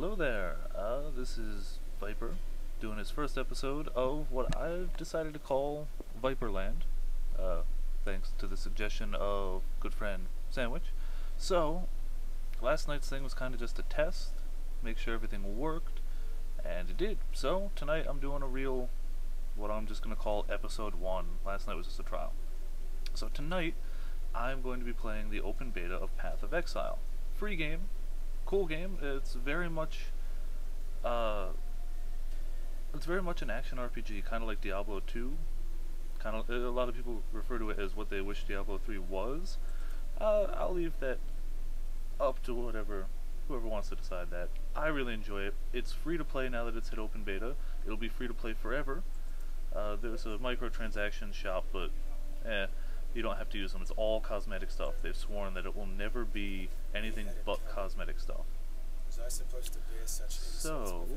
Hello there, this is Viper, doing his first episode of what I've decided to call Viperland, thanks to the suggestion of good friend Sandwich. So, last night's thing was kind of just a test, make sure everything worked, and it did. So, tonight I'm doing a real, what I'm just going to call episode 1. Last night was just a trial. So tonight, I'm going to be playing the open beta of Path of Exile. Free game, cool game. It's very much an action RPG, kind of like Diablo 2. Kind of, a lot of people refer to it as what they wish Diablo 3 was. I'll leave that up to whoever wants to decide that. I really enjoy it. It's free to play now that it's hit open beta. It'll be free to play forever. There's a microtransaction shop, but you don't have to use them. It's all cosmetic stuff. They've sworn that it will never be anything but cosmetic stuff. So,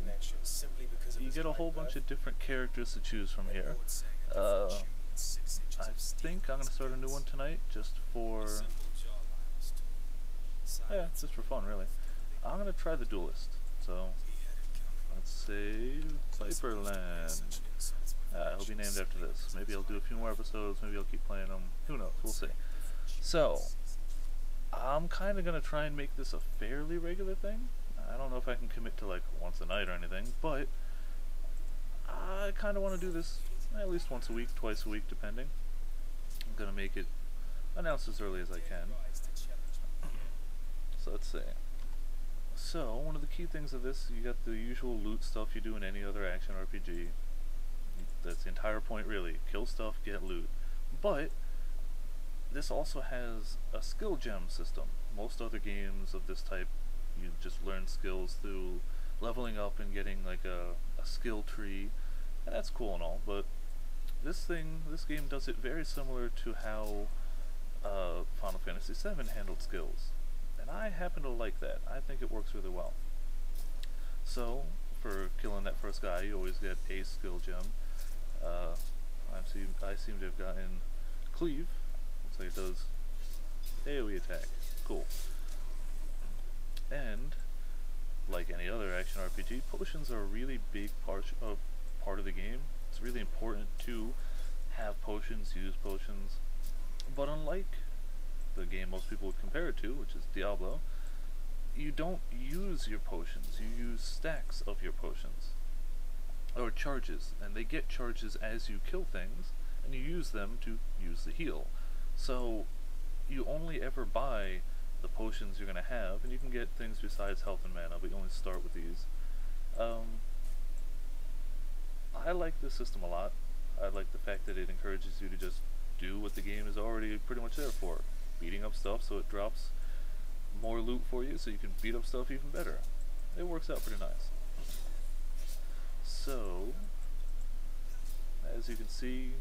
you get a whole bunch of different characters to choose from here. I think I'm going to start a new one tonight, just for fun, really. I'm going to try the Duelist. So, let's say Viperland. It'll be named after this. Maybe I'll do a few more episodes, maybe I'll keep playing them. Who knows? We'll see. So, I'm kind of going to try and make this a fairly regular thing. I don't know if I can commit to like once a night or anything, but I kind of want to do this at least once a week, twice a week, depending. I'm going to make it announced as early as I can. So let's see. So, one of the key things of this, you got the usual loot stuff you do in any other action RPG. That's the entire point, really. Kill stuff, get loot. But this also has a skill gem system. Most other games of this type, you just learn skills through leveling up and getting like a skill tree, and that's cool and all, but this game does it very similar to how Final Fantasy VII handled skills. And I happen to like that. I think it works really well. So, for killing that first guy, you always get a skill gem. I seem to have gotten Cleave. Looks like it does AoE attack. Cool. And, like any other action RPG, potions are a really big part of the game. It's really important to have potions, use potions. But unlike the game most people would compare it to, which is Diablo, you don't use your potions, you use stacks of your potions. Or charges, and they get charges as you kill things, and you use them to use the heal. So, you only ever buy the potions you're going to have, and you can get things besides health and mana, but you only start with these. I like this system a lot. I like the fact that it encourages you to just do what the game is already pretty much there for. Beating up stuff so it drops more loot for you, so you can beat up stuff even better. It works out pretty nice. So, as you can see,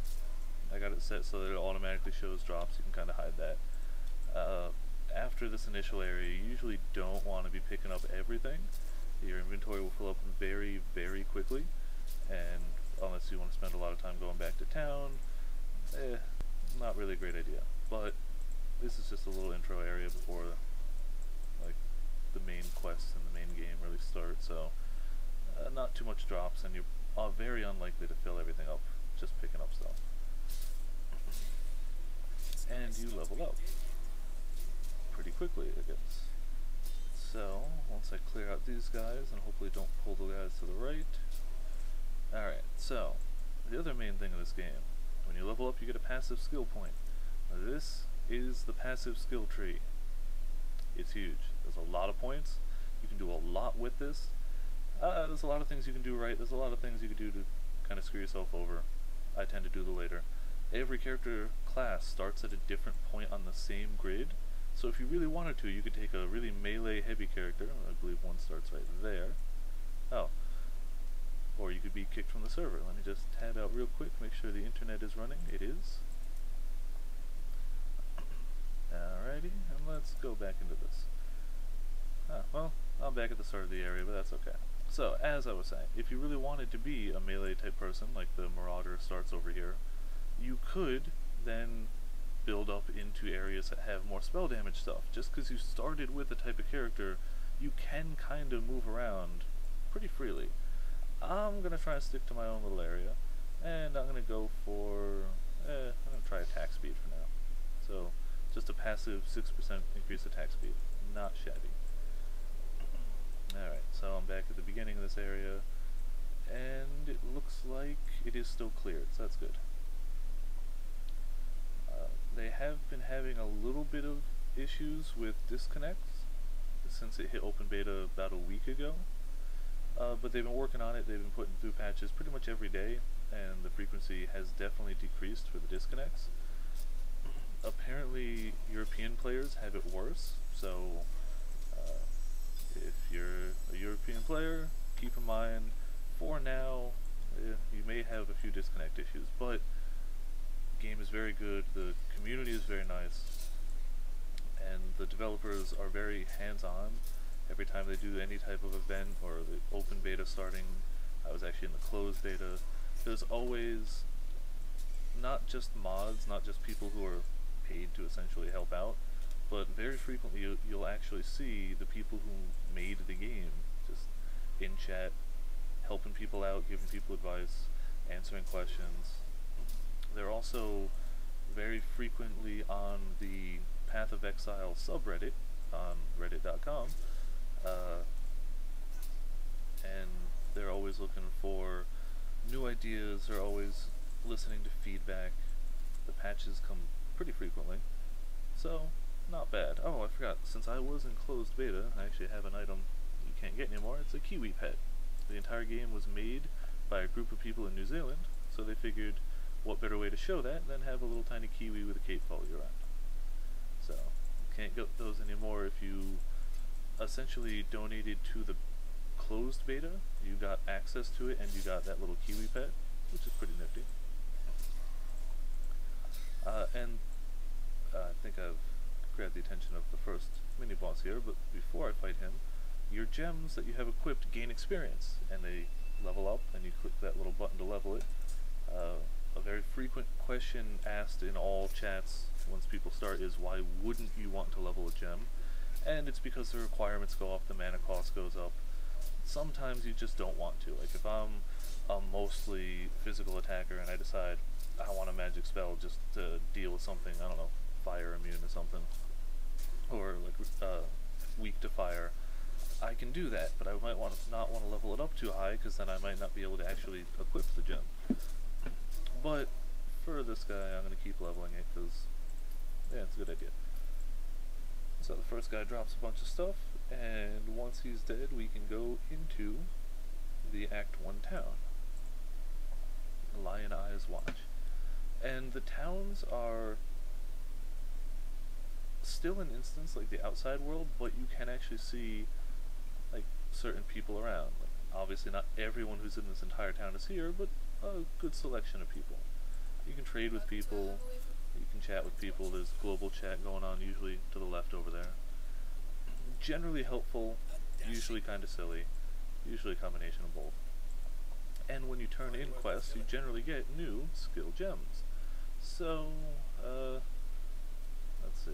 I got it set so that it automatically shows drops. You can kind of hide that. After this initial area, you usually don't want to be picking up everything. Your inventory will fill up very, very quickly, and unless you want to spend a lot of time going back to town, not really a great idea. But this is just a little intro area before like the main quest and the main game really start, so not too much drops, and you're very unlikely to fill everything up just picking up stuff. And you level up pretty quickly, I guess. So, once I clear out these guys, and hopefully don't pull the guys to the right. Alright, so, the other main thing of this game, when you level up you get a passive skill point. Now, this is the passive skill tree. It's huge. There's a lot of points. You can do a lot with this. There's a lot of things you can do right. There's a lot of things you can do to kind of screw yourself over. I tend to do the later. Every character class starts at a different point on the same grid. So if you really wanted to, you could take a really melee heavy character. I believe one starts right there. Oh. Or you could be kicked from the server. Let me just tab out real quick, make sure the internet is running. It is. Alrighty, and let's go back into this. Well, I'm back at the start of the area, but that's okay. So, as I was saying, if you really wanted to be a melee type person, like the Marauder starts over here, you could then build up into areas that have more spell damage stuff. Just because you started with a type of character, you can kind of move around pretty freely. I'm gonna try and stick to my own little area, and I'm gonna go for, I'm gonna try attack speed for now. So, just a passive 6% increase attack speed. Not shabby. Alright, so I'm back at the beginning of this area, and it looks like it is still cleared, so that's good. They have been having a little bit of issues with disconnects since it hit open beta about a week ago. But they've been working on it, they've been putting through patches pretty much every day, and the frequency has definitely decreased for the disconnects. Apparently, European players have it worse, so if you're a European player, keep in mind, for now, you may have a few disconnect issues, but the game is very good, the community is very nice, and the developers are very hands-on. Every time they do any type of event, or the open beta starting, I was actually in the closed beta, there's always not just mods, not just people who are paid to essentially help out, but very frequently you'll actually see the people who made the game just in chat, helping people out, giving people advice, answering questions. They're also very frequently on the Path of Exile subreddit on reddit.com, and they're always looking for new ideas, they're always listening to feedback. The patches come pretty frequently, so not bad. Oh, I forgot, since I was in closed beta, I actually have an item you can't get anymore. It's a kiwi pet. The entire game was made by a group of people in New Zealand, so they figured what better way to show that than have a little tiny kiwi with a cape follow you around. So, can't get those anymore. If you essentially donated to the closed beta, you got access to it and you got that little kiwi pet, which is pretty nifty. And I think I've grabbed the attention of the first mini-boss here, but before I fight him, your gems that you have equipped gain experience, and they level up, and you click that little button to level it. A very frequent question asked in all chats once people start is, why wouldn't you want to level a gem? And it's because the requirements go up, the mana cost goes up. Sometimes you just don't want to. Like if I'm a mostly physical attacker and I decide I want a magic spell just to deal with something, I don't know, fire immune or something, or like weak to fire, I can do that, but I might not want to level it up too high, because then I might not be able to actually equip the gem. But for this guy, I'm going to keep leveling it, because, yeah, it's a good idea. So the first guy drops a bunch of stuff, and once he's dead, we can go into the Act 1 town. Lion Eyes Watch. And the towns are still an instance like the outside world, but you can actually see like certain people around. Like, obviously not everyone who's in this entire town is here, but a good selection of people. You can trade with people, you can chat with people, there's global chat going on usually to the left over there. Generally helpful, usually kind of silly, usually a combination of both. And when you turn in quests, you generally get new skill gems. So, let's see.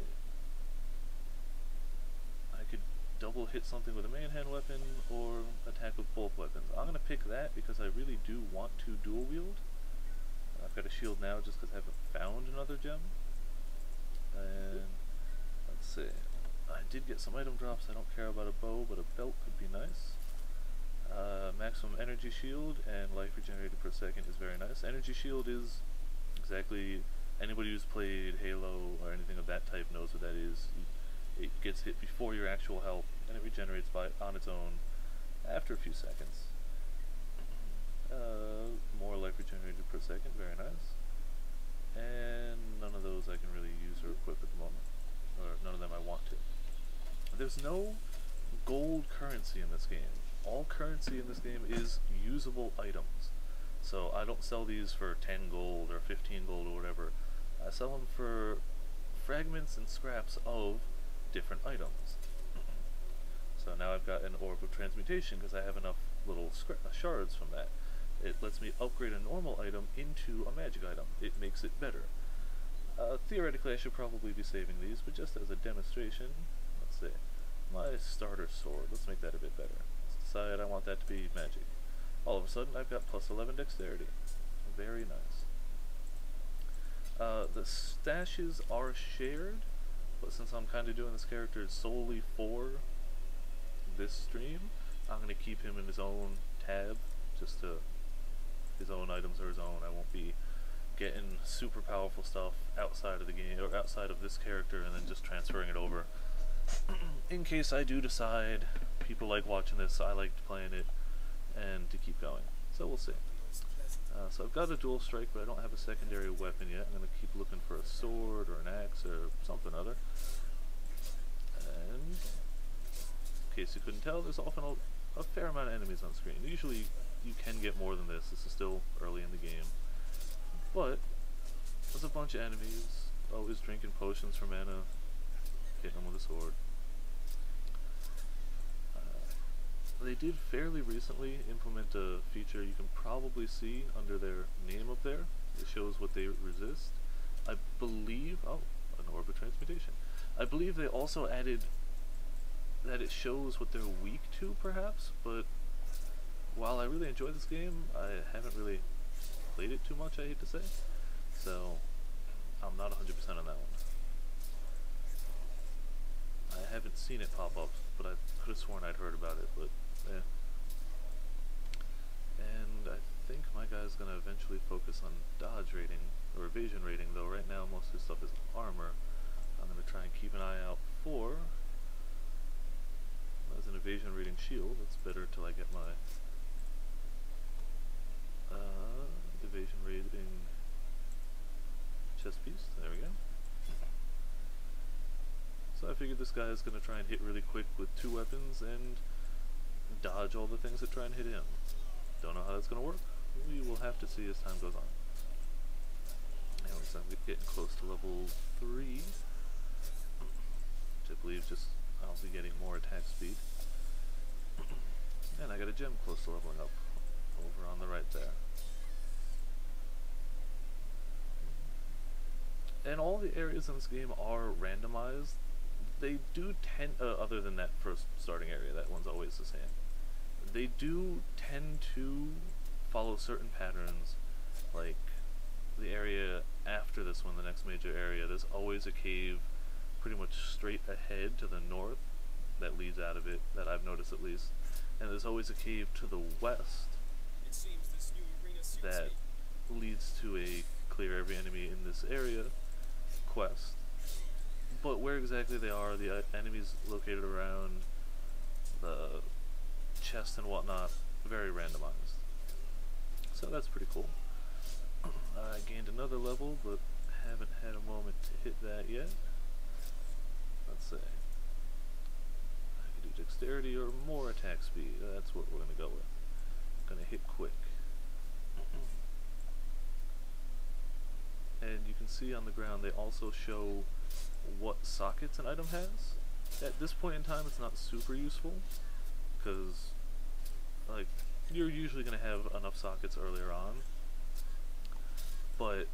I could double hit something with a man-hand weapon, or attack with both weapons. I'm going to pick that because I really do want to dual wield. I've got a shield now just because I haven't found another gem. And, let's see. I did get some item drops. I don't care about a bow, but a belt could be nice. Maximum energy shield and life regenerated per second is very nice. Energy shield is exactly, anybody who's played Halo or anything of that type knows what that is. It gets hit before your actual health, and it regenerates on its own after a few seconds. More life regenerated per second, very nice. And none of those I can really use or equip at the moment, or none of them I want to. There's no gold currency in this game. All currency in this game is usable items. So I don't sell these for 10 gold or 15 gold or whatever. I sell them for fragments and scraps of different items. So now I've got an Orb of Transmutation because I have enough little shards from that. It lets me upgrade a normal item into a magic item. It makes it better. Theoretically I should probably be saving these, but just as a demonstration, let's see. My starter fire sword. Let's make that a bit better. Let's decide I want that to be magic. All of a sudden, I've got plus 11 dexterity. Very nice. The stashes are shared, but since I'm kind of doing this character solely for this stream, I'm going to keep him in his own tab, just to, his own items are his own. I won't be getting super powerful stuff outside of the game, or outside of this character, and then just transferring it over. In case I do decide people like watching this, I liked playing it, and to keep going. So we'll see. So I've got a dual strike, but I don't have a secondary weapon yet. I'm going to keep looking for a sword or an axe or something other. And in case you couldn't tell, there's often a fair amount of enemies on screen. Usually you can get more than this. This is still early in the game. But there's a bunch of enemies, always drinking potions for mana, hitting them with a sword. They did fairly recently implement a feature you can probably see under their name up there. It shows what they resist. I believe, oh, an orb of transmutation. I believe they also added that it shows what they're weak to, perhaps, but while I really enjoy this game, I haven't really played it too much, I hate to say. So, I'm not 100% on that one. I haven't seen it pop up, but I could have sworn I'd heard about it, but yeah. And I think my guy's gonna eventually focus on dodge rating, or evasion rating, though right now most of his stuff is armor. I'm gonna try and keep an eye out for, as an evasion rating shield. It's better till I get my evasion rating chest piece. There we go. So I figured this guy is going to try and hit really quick with 2 weapons and dodge all the things that try and hit him. Don't know how that's going to work. We will have to see as time goes on. Anyways, I'm getting close to level 3, which I believe just I'll be getting more attack speed. And I got a gem close to leveling up, over on the right there. And all the areas in this game are randomized. They do tend, other than that first starting area, that one's always the same. They do tend to follow certain patterns, like the area after this one, the next major area, there's always a cave pretty much straight ahead to the north that leads out of it, that I've noticed at least. And there's always a cave to the west that leads to a clear every enemy in this area quest. But where exactly they are, the enemies located around, the chest and whatnot, very randomized. So that's pretty cool. I gained another level, but haven't had a moment to hit that yet. Let's see. I can do dexterity or more attack speed. That's what we're going to go with. Going to hit quick. And you can see on the ground they also show what sockets an item has. At this point in time it's not super useful, because like you're usually going to have enough sockets earlier on, but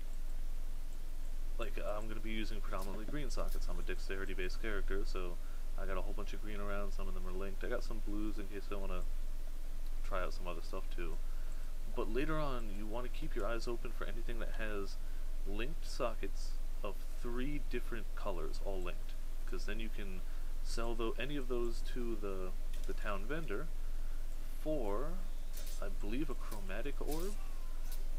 like I'm going to be using predominantly green sockets. I'm a dexterity based character, so I got a whole bunch of green around, some of them are linked. I got some blues in case I want to try out some other stuff too. But later on you want to keep your eyes open for anything that has linked sockets of 3 different colors, all linked, because then you can sell any of those to the town vendor for, I believe, a chromatic orb,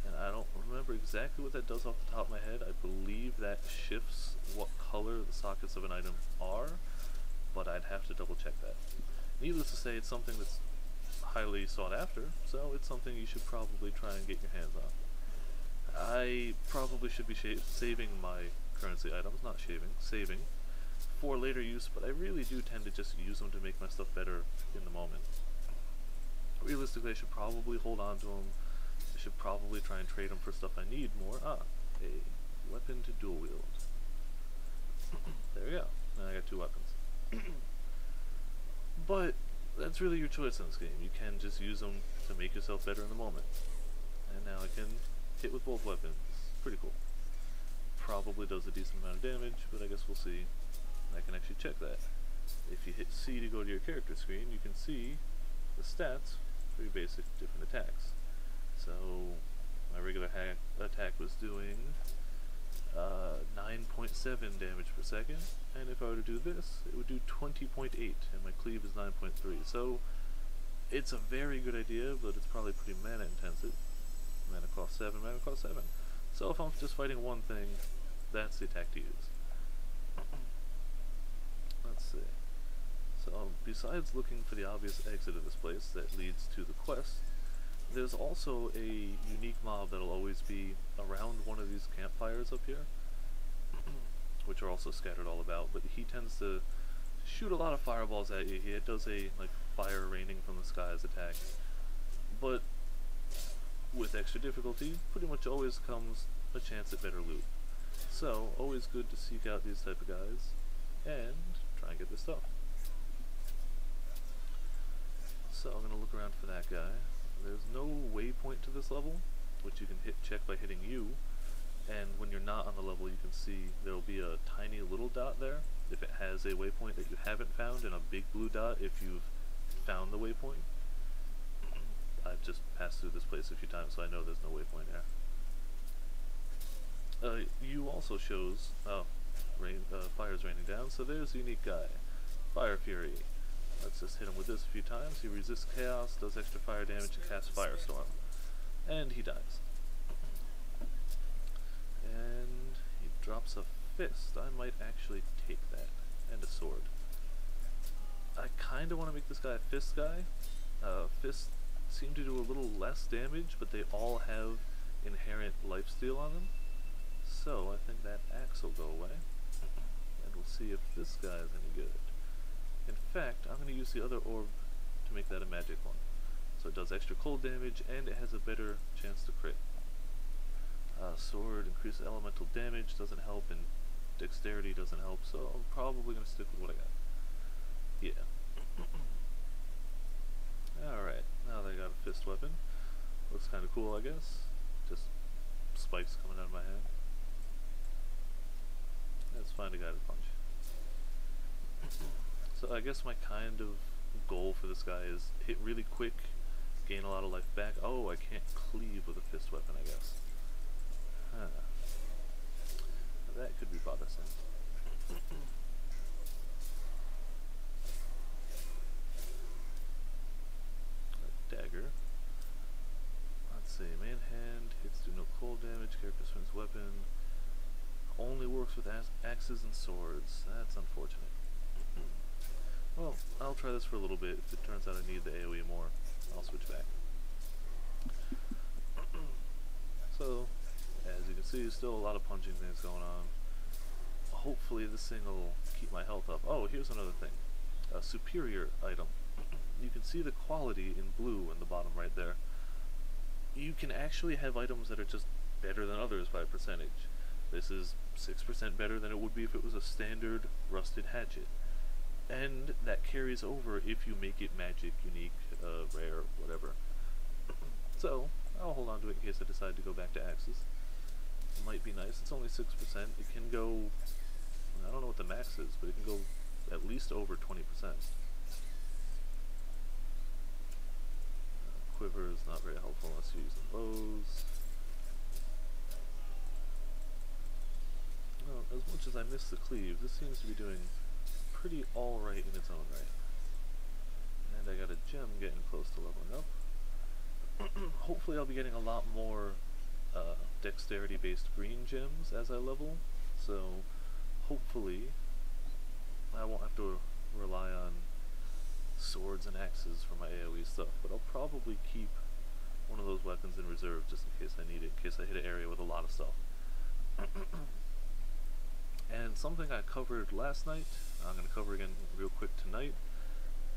and I don't remember exactly what that does off the top of my head. I believe that shifts what color the sockets of an item are, but I'd have to double check that. Needless to say, it's something that's highly sought after, so it's something you should probably try and get your hands on. I probably should be saving my currency items, not saving, for later use, but I really do tend to just use them to make my stuff better in the moment. Realistically, I should probably hold on to them. I should probably try and trade them for stuff I need more. A weapon to dual wield. There we go. Now I got 2 weapons. But that's really your choice in this game. You can just use them to make yourself better in the moment. And now I can hit with both weapons. Pretty cool. Probably does a decent amount of damage, but I guess we'll see. I can actually check that. If you hit C to go to your character screen, you can see the stats for your basic different attacks. So my regular attack was doing 9.7 damage per second, and if I were to do this, it would do 20.8, and my cleave is 9.3. So it's a very good idea, but it's probably pretty mana intensive. Mana cost 7, mana cost 7. So if I'm just fighting one thing, that's the attack to use. Let's see. So besides looking for the obvious exit of this place that leads to the quest, there's also a unique mob that'll always be around one of these campfires up here, which are also scattered all about, but he tends to shoot a lot of fireballs at you. He does a like fire raining from the skies attack, but with extra difficulty, pretty much always comes a chance at better loot. So always good to seek out these type of guys and try and get this stuff. So I'm gonna look around for that guy. There's no waypoint to this level, which you can check by hitting U, and when you're not on the level you can see there'll be a tiny little dot there if it has a waypoint that you haven't found, and a big blue dot if you've found the waypoint. I've just passed through this place a few times, so I know there's no waypoint there. U also shows, fire's raining down, so there's a unique guy, Fire Fury. Let's just hit him with this a few times. He resists chaos, does extra fire damage, and casts Firestorm. And he dies. And he drops a fist. I might actually take that. And a sword. I kinda wanna make this guy a fist guy. Fists seem to do a little less damage, but they all have inherent lifesteal on them. So I think that axe will go away. And we'll see if this guy is any good. In fact, I'm going to use the other orb to make that a magic one. So it does extra cold damage, and it has a better chance to crit. Sword increases elemental damage, doesn't help, and dexterity doesn't help, so I'm probably going to stick with what I got. Yeah. Alright, now that I got a fist weapon. Looks kind of cool, I guess. Just spikes coming out of my hand. Let's find a guy to punch. So I guess my kind of goal for this guy is hit really quick, gain a lot of life back. Oh, I can't cleave with a fist weapon, I guess. Huh. That could be bothersome. A dagger. Let's see, main hand, hits do no cold damage, character swings weapon. Only works with axes and swords. That's unfortunate. Well, I'll try this for a little bit. If it turns out I need the AoE more, I'll switch back. So, as you can see, still a lot of punching things going on. Hopefully this thing will keep my health up. Oh, here's another thing. A superior item. You can see the quality in blue in the bottom right there. You can actually have items that are just better than others by a percentage. This is 6% better than it would be if it was a standard rusted hatchet. And that carries over if you make it magic, unique, rare, whatever. So, I'll hold on to it in case I decide to go back to axes. It might be nice. It's only 6%. It can go, I don't know what the max is, but it can go at least over 20%. Quiver is not very helpful unless you use the bows. Well, as much as I miss the cleave, this seems to be doing pretty alright in its own right. And I got a gem getting close to leveling up. Hopefully I'll be getting a lot more dexterity based green gems as I level, so hopefully I won't have to rely on swords and axes for my AoE stuff, but I'll probably keep one of those weapons in reserve just in case I need it, in case I hit an area with a lot of stuff. And something I covered last night, I'm going to cover again real quick tonight.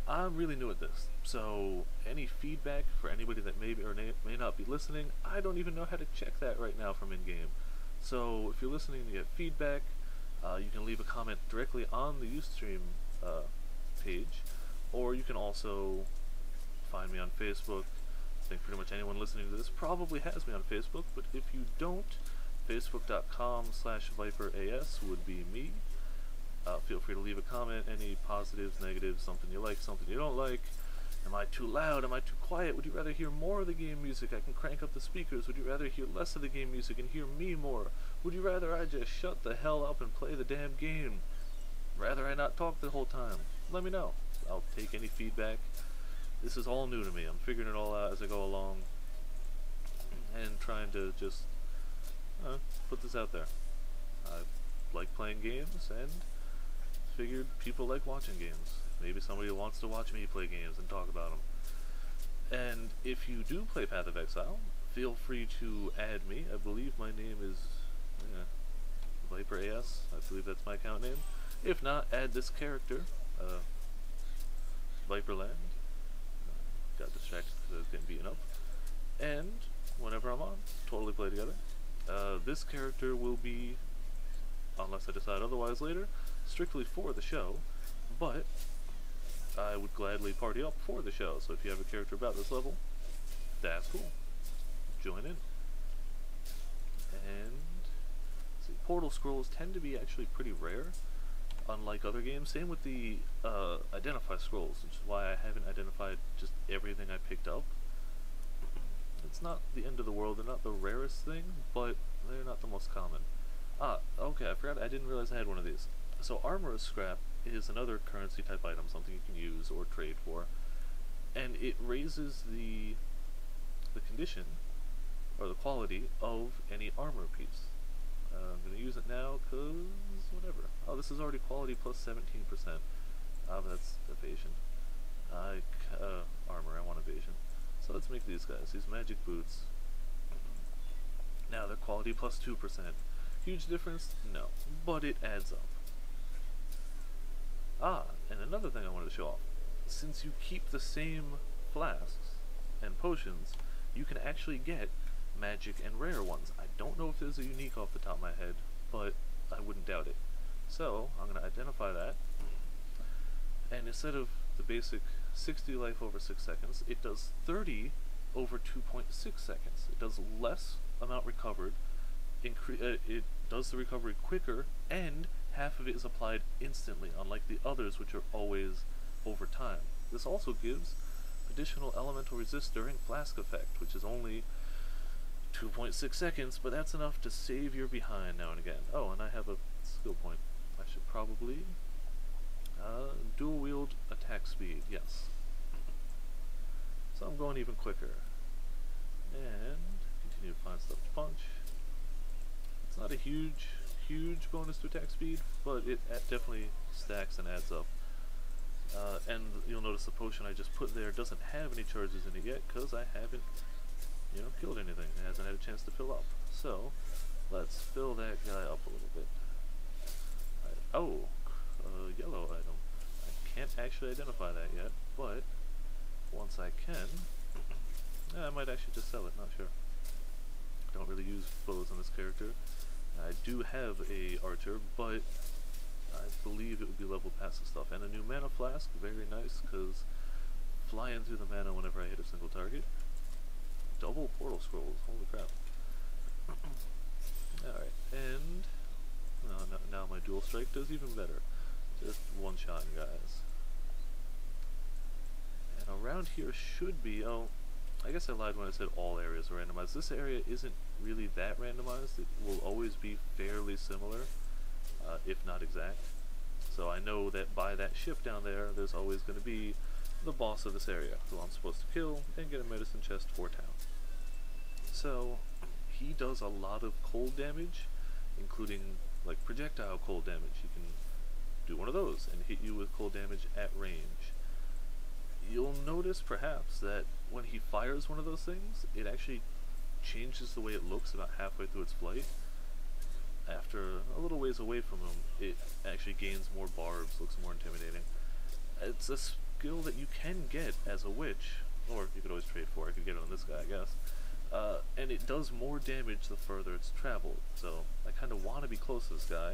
I'm really new at this, so any feedback for anybody that may or may not be listening, I don't even know how to check that right now from in-game. So if you're listening to get feedback, you can leave a comment directly on the Ustream page, or you can also find me on Facebook. I think pretty much anyone listening to this probably has me on Facebook, but if you don't, facebook.com/ViperAS would be me. Feel free to leave a comment, any positives, negatives, something you like, something you don't like. Am I too loud? Am I too quiet? Would you rather hear more of the game music? I can crank up the speakers. Would you rather hear less of the game music and hear me more? Would you rather I just shut the hell up and play the damn game? Rather I not talk the whole time? Let me know. I'll take any feedback. This is all new to me. I'm figuring it all out as I go along and trying to just put this out there. I like playing games and figured people like watching games. Maybe somebody wants to watch me play games and talk about them. And if you do play Path of Exile, feel free to add me. I believe my name is Viper AS. I believe that's my account name. If not, add this character, Viperland. Got distracted because I was getting beaten up. And whenever I'm on, totally play together. This character will be, unless I decide otherwise later, strictly for the show, but I would gladly party up for the show, so if you have a character about this level, that's cool. Join in. And see, portal scrolls tend to be actually pretty rare, unlike other games. Same with the identify scrolls, which is why I haven't identified just everything I picked up. It's not the end of the world, they're not the rarest thing, but they're not the most common. Okay, I forgot, I didn't realize I had one of these. So armor scrap is another currency type item, something you can use or trade for, and it raises the condition, or the quality, of any armor piece. I'm going to use it now, because whatever. Oh, this is already quality plus 17%. But that's evasion. Armor, I want evasion. So let's make these guys, these magic boots. Now they're quality plus 2%. Huge difference? No. But it adds up. And another thing I wanted to show off. Since you keep the same flasks and potions, you can actually get magic and rare ones. I don't know if there's a unique off the top of my head, but I wouldn't doubt it. So, I'm going to identify that. And instead of the basic 60 life over 6 seconds, it does 30 over 2.6 seconds. It does less amount recovered, it does the recovery quicker, and half of it is applied instantly, unlike the others which are always over time. This also gives additional elemental resist during flask effect, which is only 2.6 seconds, but that's enough to save your behind now and again. Oh, and I have a skill point. I should probably dual wield attack speed, yes. So I'm going even quicker. And continue to find stuff to punch. It's not a huge bonus to attack speed, but it definitely stacks and adds up. And you'll notice the potion I just put there doesn't have any charges in it yet, because I haven't, killed anything. It hasn't had a chance to fill up. So, let's fill that guy up a little bit. Yellow item. I can't actually identify that yet, but once I can, I might actually just sell it, not sure. Don't really use bows on this character. I do have a archer, but I believe it would be leveled past the stuff. And a new mana flask, very nice, because flying through the mana whenever I hit a single target. Double portal scrolls, holy crap. Alright, and now my dual strike does even better. Just one-shot guys. And around here should be, I guess I lied when I said all areas are randomized. This area isn't really that randomized. It will always be fairly similar, if not exact. So I know that by that ship down there, there's always going to be the boss of this area, who I'm supposed to kill and get a medicine chest for town. So he does a lot of cold damage, including like projectile cold damage. He can do one of those and hit you with cold damage at range. You'll notice perhaps that when he fires one of those things, it actually changes the way it looks about halfway through its flight. After a little ways away from him, it actually gains more barbs, looks more intimidating. It's a skill that you can get as a witch, or you could always trade for it. I could get it on this guy, I guess. And it does more damage the further it's traveled, so I kind of want to be close to this guy,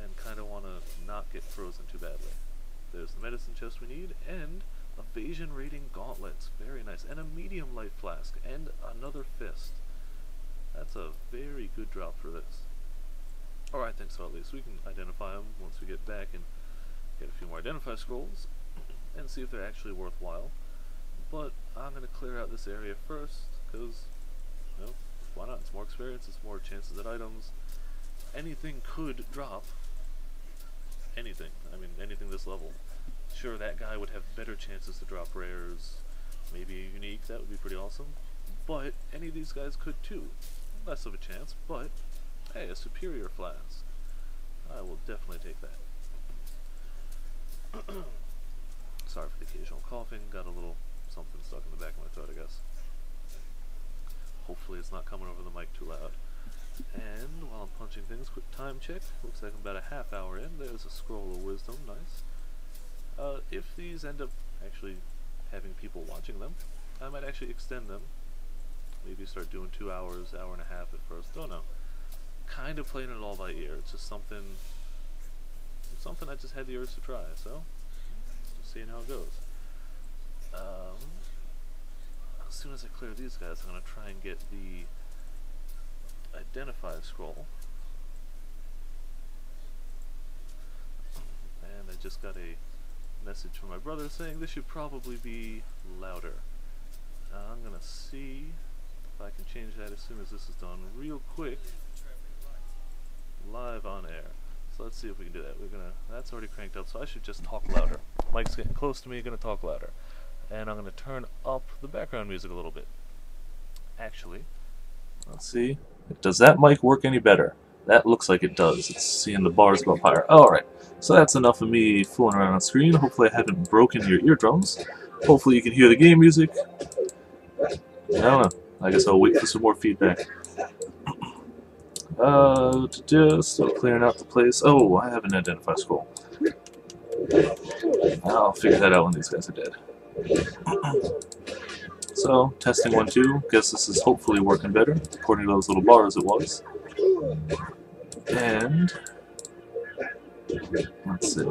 and kind of want to not get frozen too badly. There's the medicine chest we need, and evasion rating gauntlets, very nice, and a medium life flask, and another fist. That's a very good drop for this. Alright, thanks for all these. We can identify them once we get back and get a few more identify scrolls and see if they're actually worthwhile. But I'm going to clear out this area first because, you know, why not? It's more experience, it's more chances at items. Anything could drop. Anything. I mean, anything this level. Sure, that guy would have better chances to drop rares, maybe a unique, that would be pretty awesome. But any of these guys could too. Less of a chance, but hey, a superior flask. I will definitely take that. Sorry for the occasional coughing, got a little something stuck in the back of my throat, I guess. Hopefully it's not coming over the mic too loud. And while I'm punching things, quick time check. Looks like I'm about a half hour in. There's a scroll of wisdom, nice. If these end up actually having people watching them, I might actually extend them. Maybe start doing 2 hours, hour and a half at first. Don't know. Kind of playing it all by ear. It's just something I just had the urge to try. So, just seeing how it goes. As soon as I clear these guys, I'm gonna try and get the identify scroll. And I just got a message from my brother saying this should probably be louder. I'm gonna see if I can change that as soon as this is done real quick, live on air. So let's see if we can do that. That's already cranked up, so I should just talk louder. Mike's getting close to me, gonna talk louder. And I'm gonna turn up the background music a little bit. Actually, let's see. Does that mic work any better? That looks like it does. It's seeing the bars go up higher. Alright, so that's enough of me fooling around on screen. Hopefully I haven't broken your eardrums. Hopefully you can hear the game music. I don't know. I guess I'll wait for some more feedback. Just clearing out the place. Oh, I have an identify scroll. I'll figure that out when these guys are dead. So, testing 1, 2. Guess this is hopefully working better. According to those little bars, it was. And let's see.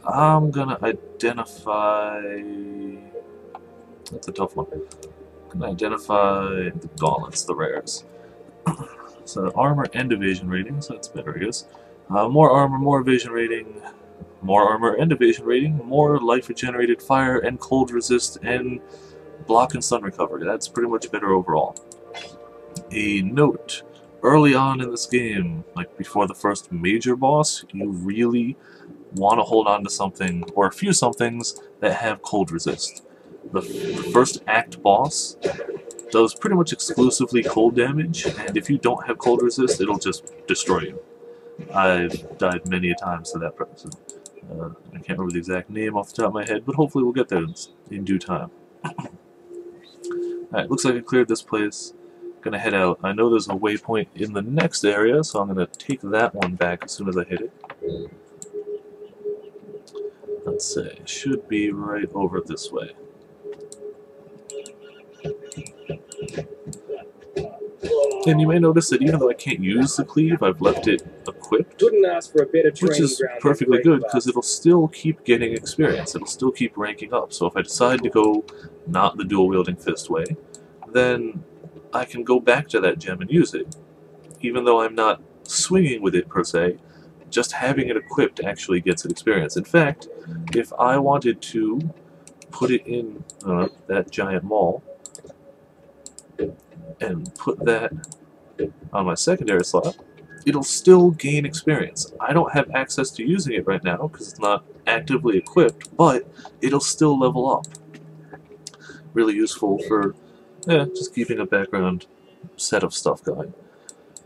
I'm gonna identify. That's a tough one. I'm gonna identify the gauntlets, the rares. So armor and evasion rating, so that's better, I guess. More armor, more evasion rating, more armor and evasion rating, more life regenerated, fire and cold resist, and block and stun recovery. That's pretty much better overall. A note. Early on in this game, like before the first major boss, you really want to hold on to something, or a few somethings, that have cold resist. The first act boss does pretty much exclusively cold damage, and if you don't have cold resist, it'll just destroy you. I've died many a times to that person. I can't remember the exact name off the top of my head, but hopefully we'll get there in due time. Alright, looks like I cleared this place. Gonna head out. I know there's a waypoint in the next area, so I'm gonna take that one back as soon as I hit it. Let's see, it should be right over this way. And you may notice that even though I can't use the cleave, I've left it equipped, which is perfectly good because it'll still keep getting experience. It'll still keep ranking up. So if I decide to go not the dual-wielding fist way, then I can go back to that gem and use it. Even though I'm not swinging with it per se, just having it equipped actually gets it experience. In fact, if I wanted to put it in that giant maul, and put that on my secondary slot, it'll still gain experience. I don't have access to using it right now because it's not actively equipped, but it'll still level up. Really useful for just keeping a background set of stuff going.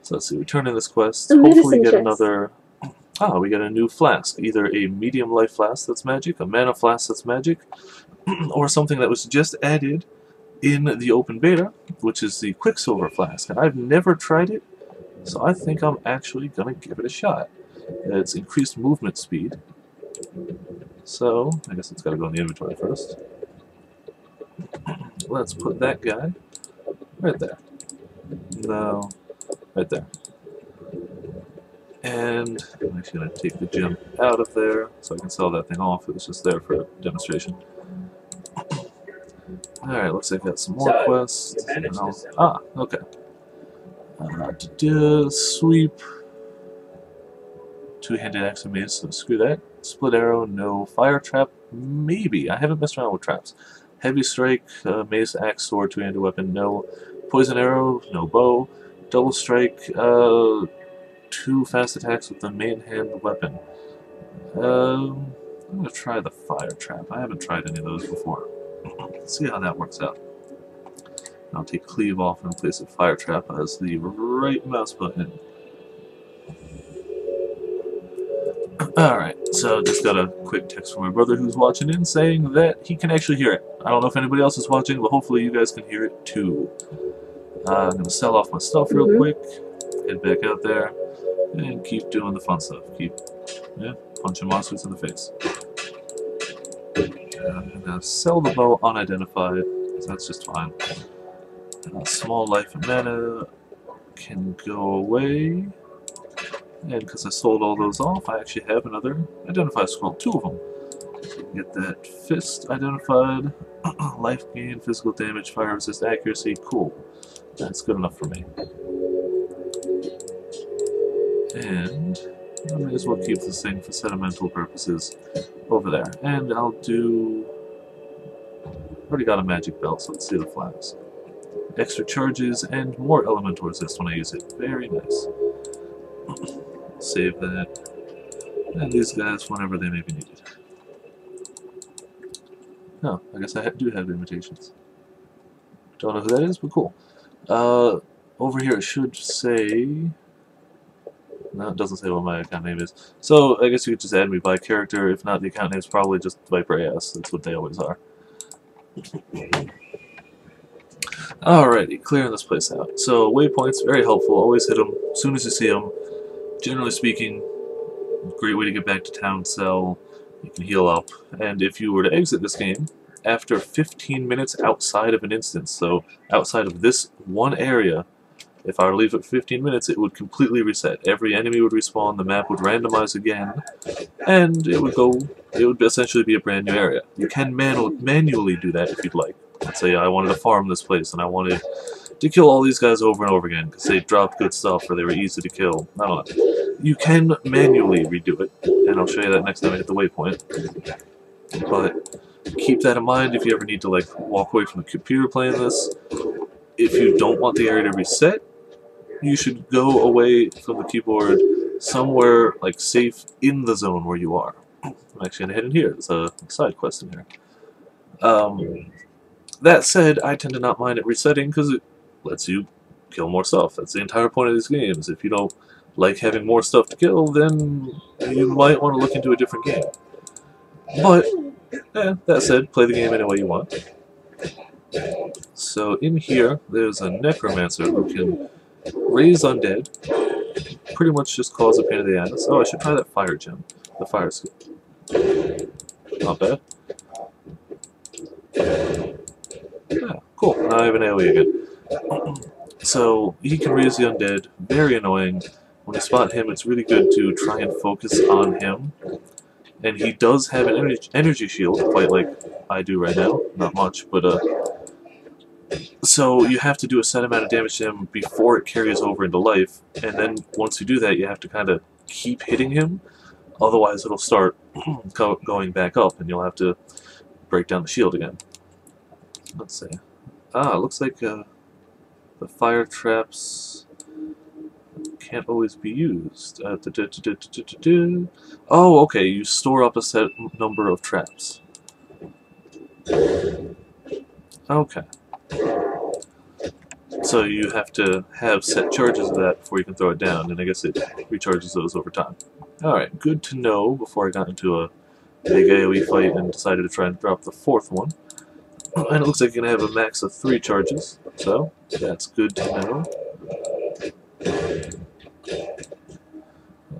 So let's see, we turn in this quest, hopefully get another... we got a new flask. Either a medium life flask that's magic, a mana flask that's magic, or something that was just added in the open beta, which is the Quicksilver Flask, and I've never tried it, so I think I'm actually gonna give it a shot. It's increased movement speed, so I guess it's gotta go in the inventory first. Let's put that guy right there. No, right there. And I'm actually gonna take the gem out of there so I can sell that thing off. It was just there for demonstration. Alright, looks like I got some more quests. Okay. Sweep. two-handed axe and mace, so screw that. Split arrow, no. Fire trap, maybe. I haven't messed around with traps. Heavy strike, mace, axe, sword, two-handed weapon, no. Poison arrow, no. Bow. Double strike, two fast attacks with the main hand weapon. I'm gonna try the fire trap. I haven't tried any of those before. Let's see how that works out. I'll take cleave off and place a fire trap as the right mouse button. Alright, so just got a quick text from my brother who's watching in saying that he can actually hear it. I don't know if anybody else is watching, but hopefully you guys can hear it too. I'm going to sell off my stuff real quick, head back out there, and keep doing the fun stuff. Keep punching monsters in the face. I'm going to sell the bow unidentified, because that's just fine. Small life and mana can go away. And because I sold all those off, I actually have another identify scroll, 2 of them. So get that fist identified, life gain, physical damage, fire resist, accuracy, cool. That's good enough for me. And I may as well keep this thing for sentimental purposes over there. And I'll do... already got a magic belt, so let's see the flags. Extra charges and more elemental resist when I use it. Very nice. Save that. And these guys whenever they may be needed. Oh, I guess I do have invitations. Don't know who that is, but cool. Over here it should say... no, it doesn't say what my account name is. So, I guess you could just add me by character. If not, the account name is probably just Viperland. That's what they always are. Alrighty, clearing this place out. So, waypoints, very helpful. Always hit them as soon as you see them. Generally speaking, great way to get back to town cell. You can heal up. And if you were to exit this game, after 15 minutes outside of an instance, so outside of this one area, if I were to leave it for 15 minutes, it would completely reset. Every enemy would respawn, the map would randomize again, and it would essentially be a brand new area. You can manually do that if you'd like. Let's say I wanted to farm this place, and I wanted to kill all these guys over and over again, because they dropped good stuff, or they were easy to kill. I don't know. You can manually redo it, and I'll show you that next time I hit the waypoint. But keep that in mind if you ever need to like walk away from the computer playing this. If you don't want the area to reset, you should go away from the keyboard somewhere like safe in the zone where you are. I'm actually gonna head in here. There's a side quest in here. That said, I tend to not mind it resetting because it lets you kill more stuff. That's the entire point of these games. If you don't like having more stuff to kill, then you might want to look into a different game. But, that said, play the game any way you want. So in here, there's a necromancer who can raise undead, pretty much just cause a pain in the ass. Oh, I should try that fire gem, the fire skill. Not bad. Yeah, cool. Now I have an AoE again. So he can raise the undead, very annoying. When you spot him, it's really good to try and focus on him. And he does have an energy shield, quite like I do right now. Not much, but so you have to do a set amount of damage to him before it carries over into life, and then once you do that, you have to kind of keep hitting him, otherwise it'll start going back up, and you'll have to break down the shield again. Let's see. Ah, it looks like the fire traps can't always be used. Oh, okay, you store up a set number of traps. Okay. So you have to have set charges of that before you can throw it down, and I guess it recharges those over time. Alright, good to know before I got into a big AoE fight and decided to try and drop the 4th one. And it looks like you're going to have a max of 3 charges, so that's good to know.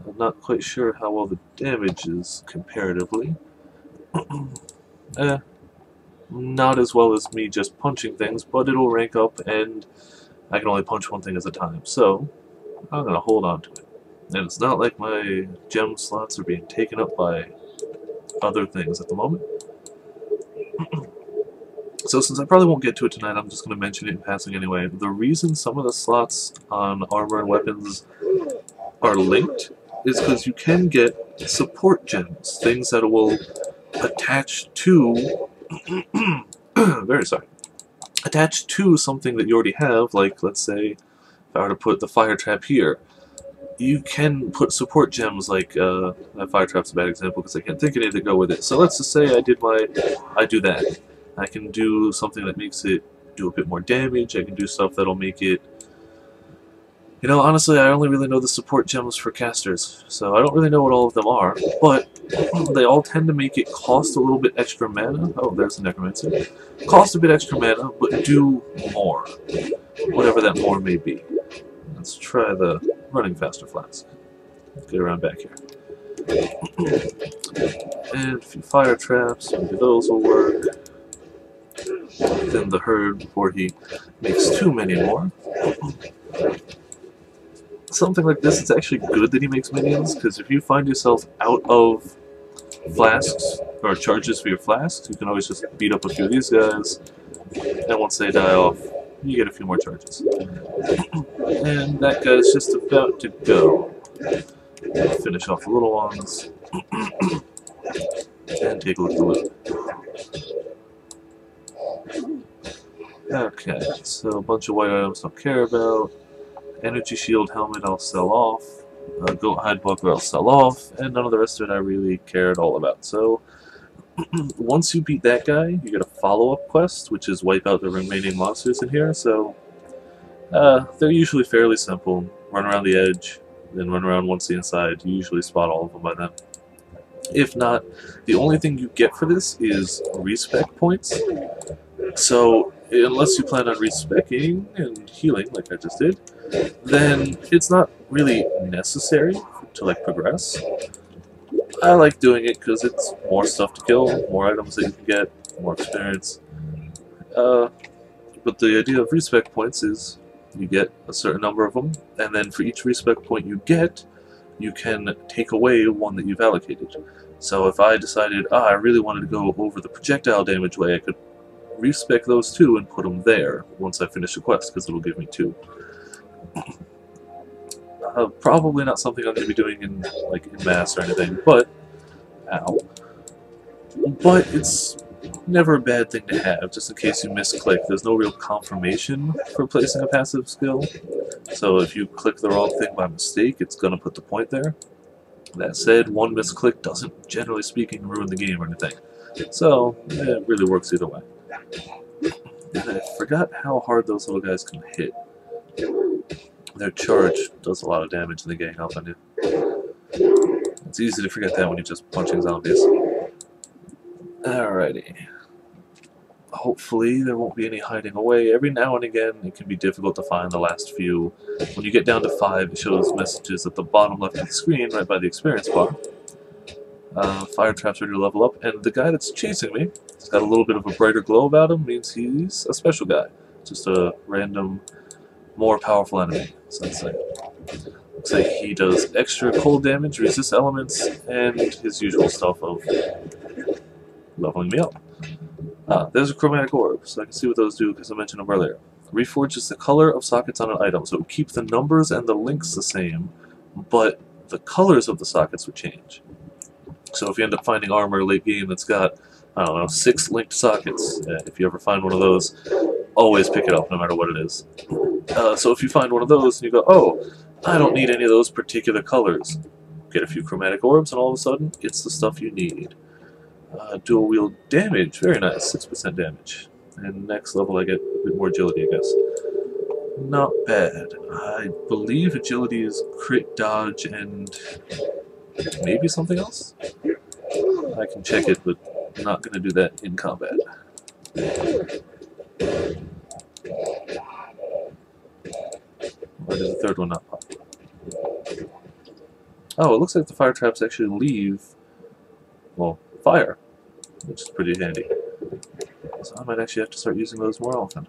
I'm not quite sure how well the damage is comparatively. Not as well as me just punching things, but it'll rank up, and I can only punch one thing at a time, so I'm going to hold on to it. And it's not like my gem slots are being taken up by other things at the moment. So since I probably won't get to it tonight, I'm just going to mention it in passing anyway. The reason some of the slots on armor and weapons are linked is because you can get support gems, things that will attach to very sorry. Attach to something that you already have, like let's say if I were to put the fire trap here, you can put support gems like that fire trap's a bad example because I can't think of any that go with it. So let's just say I do that. I can do something that makes it do a bit more damage. I can do stuff that'll make it. You know, honestly, I only really know the support gems for casters, so I don't really know what all of them are, but they all tend to make it cost a little bit extra mana. Oh, there's the Necromancer. Cost a bit extra mana, but do more. Whatever that more may be. Let's try the running faster flask. Get around back here. And a few fire traps, maybe those will work. Then the herd before he makes too many more. Something like this, it's actually good that he makes minions, because if you find yourself out of flasks, or charges for your flasks, you can always just beat up a few of these guys, and once they die off, you get a few more charges. And that guy's just about to go. Finish off the little ones, and take a look at the loot. Okay, so a bunch of white items don't care about. Energy shield helmet I'll sell off. Goat hide buckler I'll sell off. And none of the rest of it I really care at all about. So, once you beat that guy, you get a follow-up quest, which is wipe out the remaining monsters in here. So, they're usually fairly simple. Run around the edge, then run around once the inside. You usually spot all of them by then. If not, the only thing you get for this is respec points. So, unless you plan on respecking and healing, like I just did, then it's not really necessary to like progress. I like doing it because it's more stuff to kill, more items that you can get, more experience. But the idea of respec points is you get a certain number of them, and then for each respec point you get, you can take away one that you've allocated. So if I decided, I really wanted to go over the projectile damage way, I could respec those two and put them there once I finish the quest, because it'll give me 2. Probably not something I'm going to be doing in mass or anything, but but it's never a bad thing to have, just in case you misclick. There's no real confirmation for placing a passive skill, so if you click the wrong thing by mistake, it's going to put the point there. That said, one misclick doesn't, generally speaking, ruin the game or anything, so it really works either way. And I forgot how hard those little guys can hit. Their charge does a lot of damage in the gang up on you. It's easy to forget that when you're just punching zombies. Alrighty. Hopefully there won't be any hiding away. Every now and again it can be difficult to find the last few. When you get down to 5, it shows messages at the bottom left of the screen, right by the experience bar. Fire traps ready to level up, and the guy that's chasing me, he's got a little bit of a brighter glow about him, means he's a special guy. Just a random, more powerful enemy. So it's like, looks like he does extra cold damage, resist elements, and his usual stuff of leveling me up. There's a chromatic orb, so I can see what those do because I mentioned them earlier. Reforges the color of sockets on an item, so it would keep the numbers and the links the same, but the colors of the sockets would change. So if you end up finding armor late game that's got, I don't know, 6 linked sockets, if you ever find one of those, always pick it up no matter what it is. So if you find one of those and you go, oh, I don't need any of those particular colors, get a few chromatic orbs and all of a sudden it's the stuff you need. Dual wield damage, very nice, 6% damage. And next level I get a bit more agility, I guess. Not bad. I believe agility is crit dodge and maybe something else? I can check it, but I'm not going to do that in combat. Why did the third one not pop? Oh, it looks like the fire traps actually leave, well, fire, which is pretty handy. So I might actually have to start using those more often.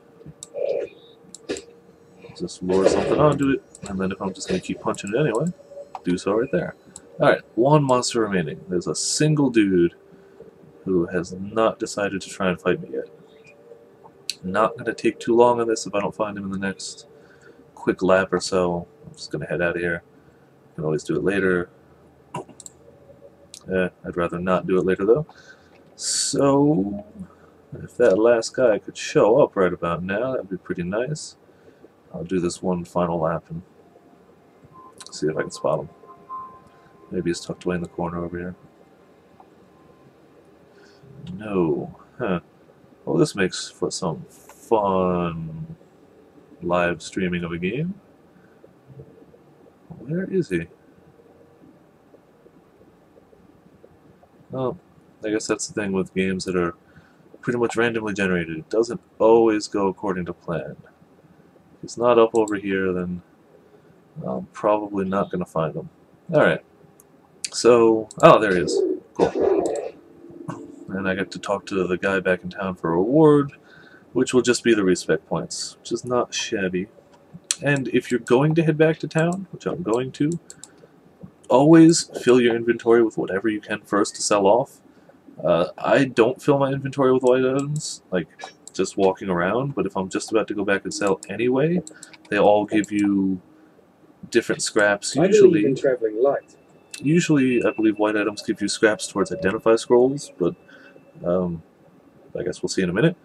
Just lure something onto it, and then if I'm just going to keep punching it anyway, do so right there. Alright, 1 monster remaining. There's a single dude who has not decided to try and fight me yet. Not going to take too long on this if I don't find him in the next quick lap or so. I'm just going to head out of here. I can always do it later. I'd rather not do it later though. So, if that last guy could show up right about now, that'd be pretty nice. I'll do this one final lap and see if I can spot him. Maybe he's tucked away in the corner over here. No. Huh. Well, this makes for some fun live streaming of a game. Where is he? Oh, I guess that's the thing with games that are pretty much randomly generated. It doesn't always go according to plan. If he's not up over here, then I'm probably not going to find him. Alright. So, oh, there he is. Cool. And I get to talk to the guy back in town for a reward, which will just be the respec points, which is not shabby. And if you're going to head back to town, which I'm going to, always fill your inventory with whatever you can first to sell off. I don't fill my inventory with white items, like just walking around, but if I'm just about to go back and sell anyway, they all give you different scraps. Usually, in traveling light. Usually, I believe white items give you scraps towards identify scrolls, but I guess we'll see in a minute.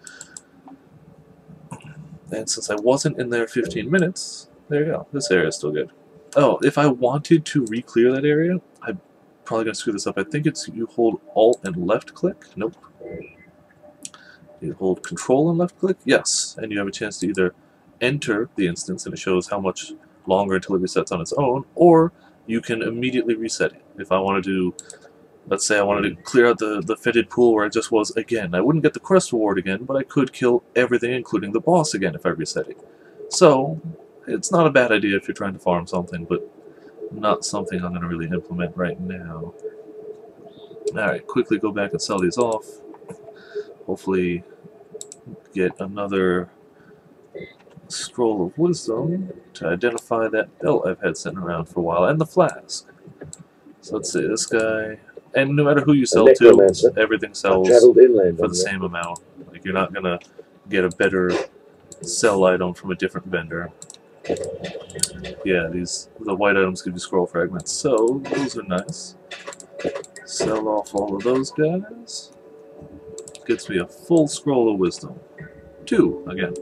And since I wasn't in there 15 minutes, there you go. This area is still good. Oh, if I wanted to re-clear that area, I'm probably going to screw this up. I think it's you hold Alt and left click. Nope. You hold Control and left click. Yes. And you have a chance to either enter the instance, and it shows how much longer until it resets on its own, or you can immediately reset it. If I wanted to, let's say I wanted to clear out the fetid pool where I just was again. I wouldn't get the quest reward again, but I could kill everything, including the boss again, if I reset it. So, it's not a bad idea if you're trying to farm something, but not something I'm going to really implement right now. Alright, quickly go back and sell these off. Hopefully get another scroll of wisdom to identify that belt I've had sitting around for a while, and the flask. So let's see, this guy, and no matter who you sell to, everything sells for the same amount. Like, you're not gonna get a better sell item from a different vendor. Yeah, the white items give you scroll fragments, so those are nice. Sell off all of those guys. Gets me a full scroll of wisdom. 2 again.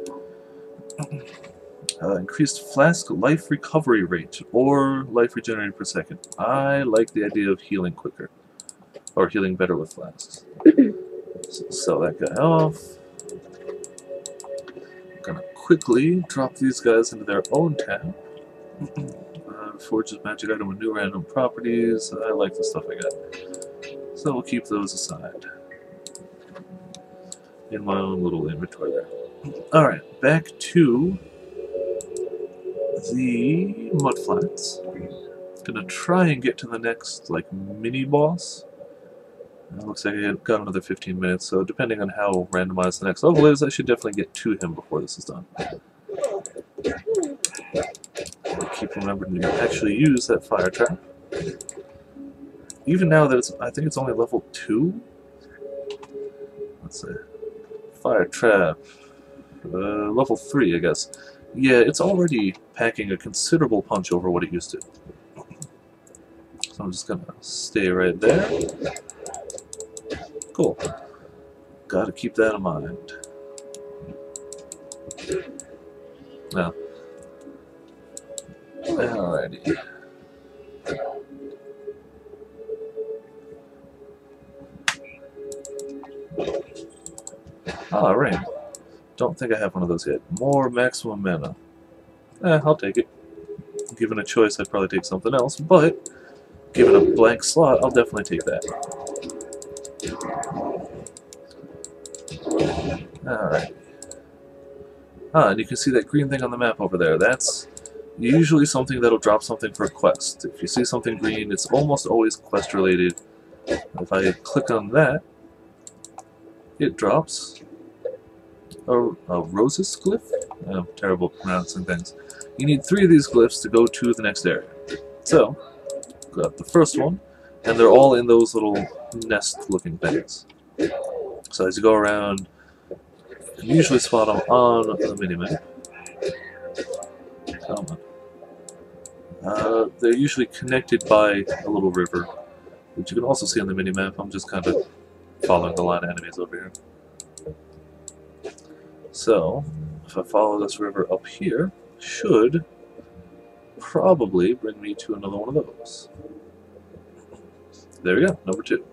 Increased flask life recovery rate, or life regenerated per second. I like the idea of healing quicker, or healing better with flasks. So sell that guy off. I'm gonna quickly drop these guys into their own tab. Forges magic item with new random properties. I like the stuff I got, so we'll keep those aside in my own little inventory there. Alright, back to the mudflats. Gonna try and get to the next, like, mini-boss. It looks like I got another 15 minutes, so depending on how randomized the next level is, I should definitely get to him before this is done. Keep remembering to actually use that fire trap. Even now that I think it's only level 2? Let's see. Fire trap. Level 3, I guess. Yeah, it's already packing a considerable punch over what it used to. So I'm just gonna stay right there. Cool. Gotta keep that in mind. Now. Alrighty. Alright. Don't think I have one of those yet. More maximum mana. I'll take it. Given a choice, I'd probably take something else, but given a blank slot, I'll definitely take that. Alright. And you can see that green thing on the map over there. That's usually something that'll drop something for a quest. If you see something green, it's almost always quest related. If I click on that, it drops a Roses glyph? I'm terrible at pronouncing things. You need 3 of these glyphs to go to the next area. So, got the first one, and they're all in those little nest-looking things. So as you go around, you can usually spot them on the minimap. Come on. They're usually connected by a little river. which you can also see on the mini-map. I'm just kind of following the line of enemies over here. So, if I follow this river up here, should probably bring me to another one of those. There we go, number 2.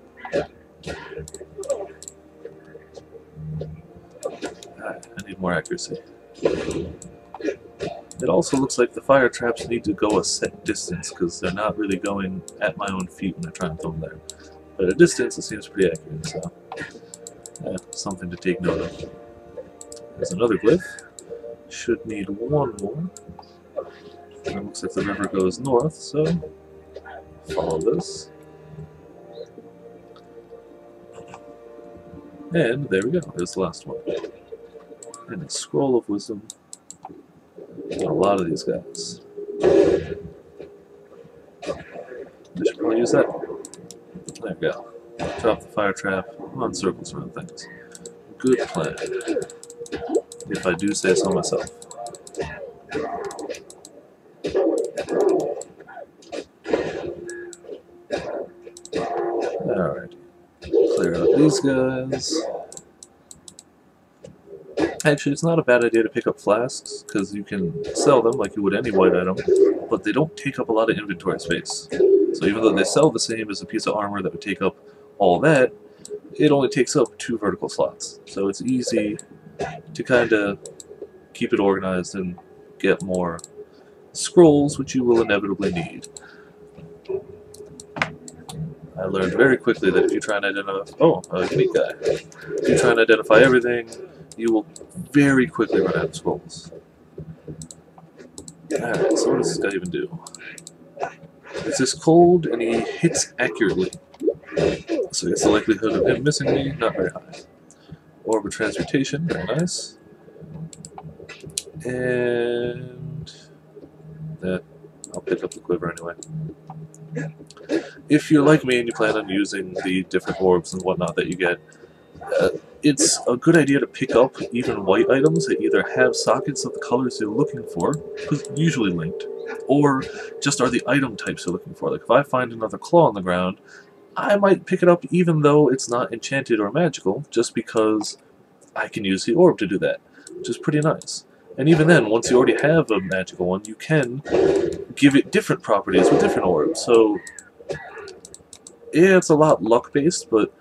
I need more accuracy. It also looks like the fire traps need to go a set distance because they're not really going at my own feet when I try and throw them there. But at a distance, it seems pretty accurate, so something to take note of. There's another glyph. Should need one more. And it looks like the river goes north, so follow this. And there we go, there's the last one. And a scroll of wisdom. And a lot of these guys. I should probably use that. There we go. Drop the fire trap, run circles around things. Good plan. If I do say so myself. Alright. Clear out these guys. Actually, it's not a bad idea to pick up flasks, because you can sell them like you would any white item, but they don't take up a lot of inventory space. So even though they sell the same as a piece of armor that would take up all that, it only takes up 2 vertical slots. So it's easy to kind of keep it organized and get more scrolls, which you will inevitably need. I learned very quickly that if you try and identify... Oh, a unique guy. If you try and identify everything, you will very quickly run out of scrolls. Alright, so what does this guy even do? It's this cold, and he hits accurately. So I guess the likelihood of him missing me, not very high. Orb of Transmutation, very nice. And... I'll pick up the quiver anyway. If you're like me and you plan on using the different orbs and whatnot that you get, it's a good idea to pick up even white items that either have sockets of the colors you're looking for, usually linked, or just are the item types you're looking for. Like if I find another claw on the ground, I might pick it up even though it's not enchanted or magical, just because I can use the orb to do that, which is pretty nice. And even then, once you already have a magical one, you can give it different properties with different orbs. So, yeah, it's a lot luck-based, but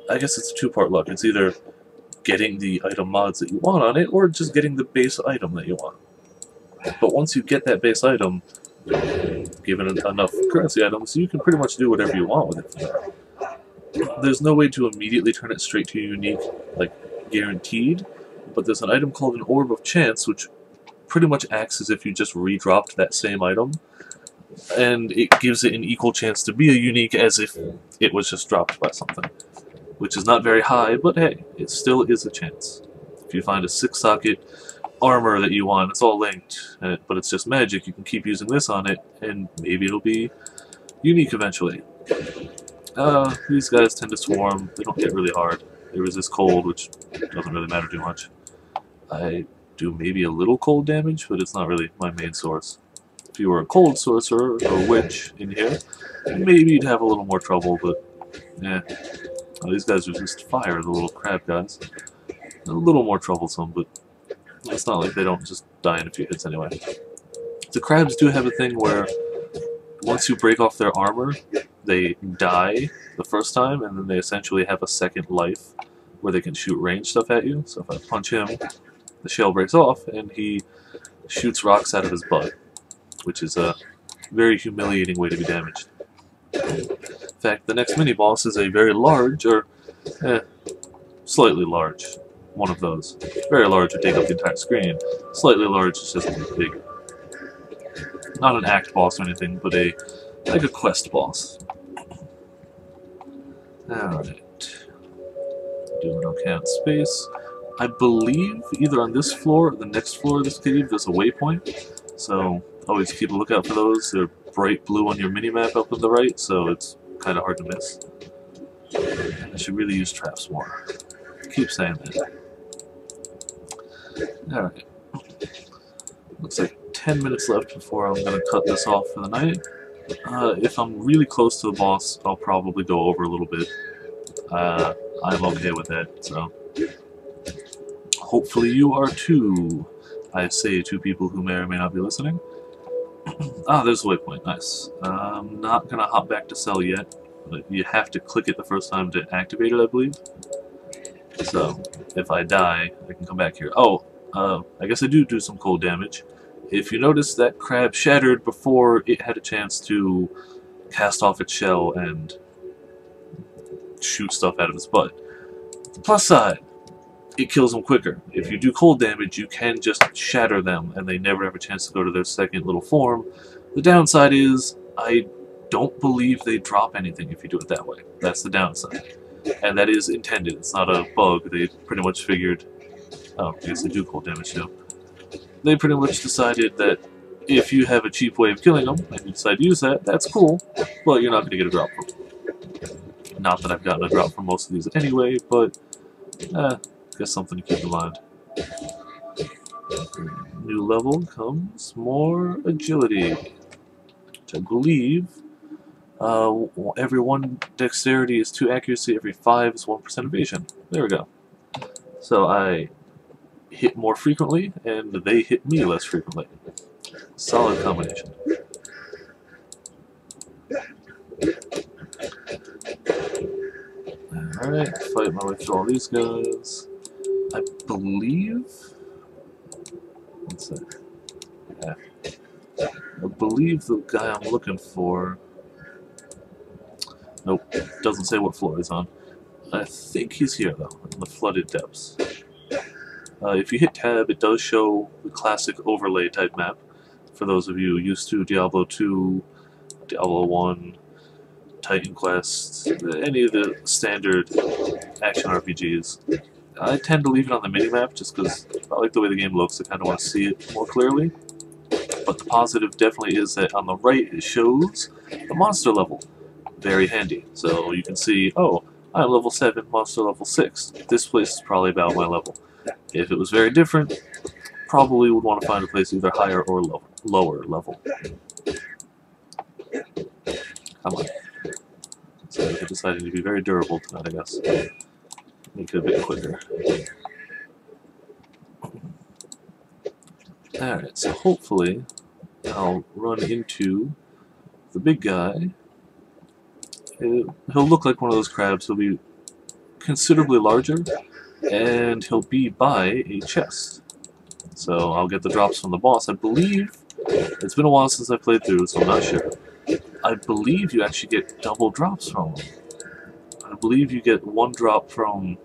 I guess it's a 2-part luck. It's either getting the item mods that you want on it, or just getting the base item that you want. But once you get that base item, given enough currency items, you can pretty much do whatever you want with it. There's no way to immediately turn it straight to unique, like, guaranteed, but there's an item called an Orb of Chance, which pretty much acts as if you just redropped that same item, and it gives it an equal chance to be a unique as if it was just dropped by something. Which is not very high, but hey, it still is a chance. If you find a 6-socket armor that you want, it's all linked, but it's just magic, you can keep using this on it, and maybe it'll be unique eventually. These guys tend to swarm, they don't hit really hard. They resist cold, which doesn't really matter too much. I do maybe a little cold damage, but it's not really my main source. If you were a cold sorcerer or witch in here, maybe you'd have a little more trouble, but yeah. Oh, these guys resist fire, the little crab guys. A little more troublesome, but it's not like they don't just die in a few hits anyway. The crabs do have a thing where once you break off their armor, they die the first time, and then they essentially have a second life where they can shoot range stuff at you. So if I punch him, the shell breaks off, and he shoots rocks out of his butt, which is a very humiliating way to be damaged. In fact, the next mini-boss is a very large, or slightly large, one of those. Very large would take up the entire screen. Slightly large is just big. Not an act boss or anything, but like a quest boss. Alright. Do an account space. I believe either on this floor or the next floor of this cave there's a waypoint. So always keep a lookout for those. They're bright blue on your minimap up on the right, so it's kind of hard to miss. I should really use traps more. Keep saying that. Alright. Looks like 10 minutes left before I'm going to cut this off for the night. If I'm really close to the boss, I'll probably go over a little bit. I'm okay with that, so hopefully you are too. I say to people who may or may not be listening. Ah, there's the waypoint. Nice. I'm not gonna hop back to cell yet, but you have to click it the first time to activate it, I believe. So if I die, I can come back here. Oh, I guess I do some cold damage. If you notice, that crab shattered before it had a chance to cast off its shell and shoot stuff out of its butt. The plus side, it kills them quicker. If you do cold damage, you can just shatter them, and they never have a chance to go to their second little form. The downside is, I don't believe they drop anything if you do it that way. That's the downside. And that is intended. It's not a bug. They pretty much figured... Oh, I guess they do cold damage too. They pretty much decided that if you have a cheap way of killing them, and you decide to use that, that's cool, but you're not going to get a drop from them. Not that I've gotten a drop from most of these anyway, but... guess something to keep in mind. New level comes more agility, which I believe every 1 dexterity is 2 accuracy, every 5 is 1% evasion. There we go. So I hit more frequently, and they hit me less frequently. Solid combination. Alright, fight my way through all these guys. I believe... What's that? Yeah. I believe the guy I'm looking for... Nope, doesn't say what floor he's on. I think he's here, though, in the flooded depths. If you hit tab, it does show the classic overlay type map. For those of you used to Diablo 2, Diablo 1, Titan Quest, any of the standard action RPGs. I tend to leave it on the minimap just because I like the way the game looks. I kind of want to see it more clearly. But the positive definitely is that on the right it shows the monster level. Very handy. So you can see, oh, I'm level 7, monster level 6. This place is probably about my level. If it was very different, probably would want to find a place either higher or lower level. Come on. So I decided to be very durable tonight, I guess. Make it a bit quicker. Alright, so hopefully I'll run into the big guy. He'll look like one of those crabs. He'll be considerably larger, and he'll be by a chest. So I'll get the drops from the boss. I believe, it's been a while since I played through, so I'm not sure. I believe you actually get double drops from him. I believe you get 1 drop from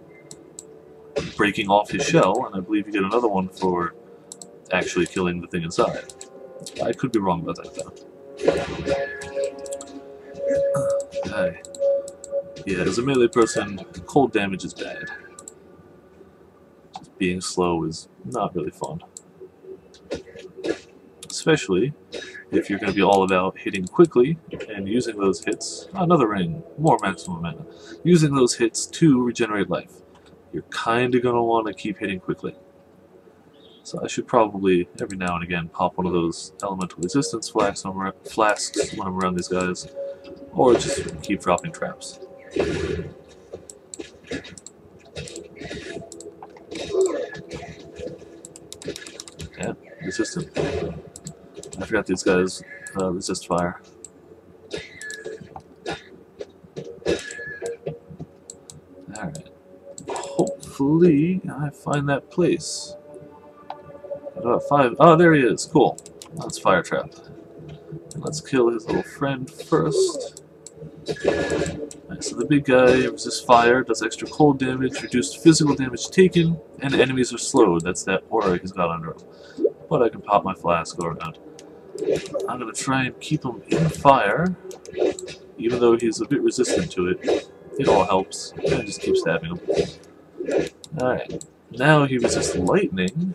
breaking off his shell, and I believe you get another one for actually killing the thing inside. I could be wrong about that, though. Okay. Yeah, as a melee person, cold damage is bad. Just being slow is not really fun. Especially if you're going to be all about hitting quickly and using those hits, another ring, more maximum mana, using those hits to regenerate life. You're kind of going to want to keep hitting quickly. So I should probably, every now and again, pop one of those elemental resistance flasks when I'm around these guys, or just keep dropping traps. Yeah, resistant. I forgot these guys resist fire. Alright. Hopefully I find that place. About 5. Oh, there he is. Cool. That's fire trap. And let's kill his little friend first. Right, so the big guy resists fire, does extra cold damage, reduced physical damage taken, and enemies are slowed. That's that aura he's got under him. But I can pop my flask, go around. I'm going to try and keep him in fire, even though he's a bit resistant to it. It all helps. I just keep stabbing him. Alright, now he resists lightning,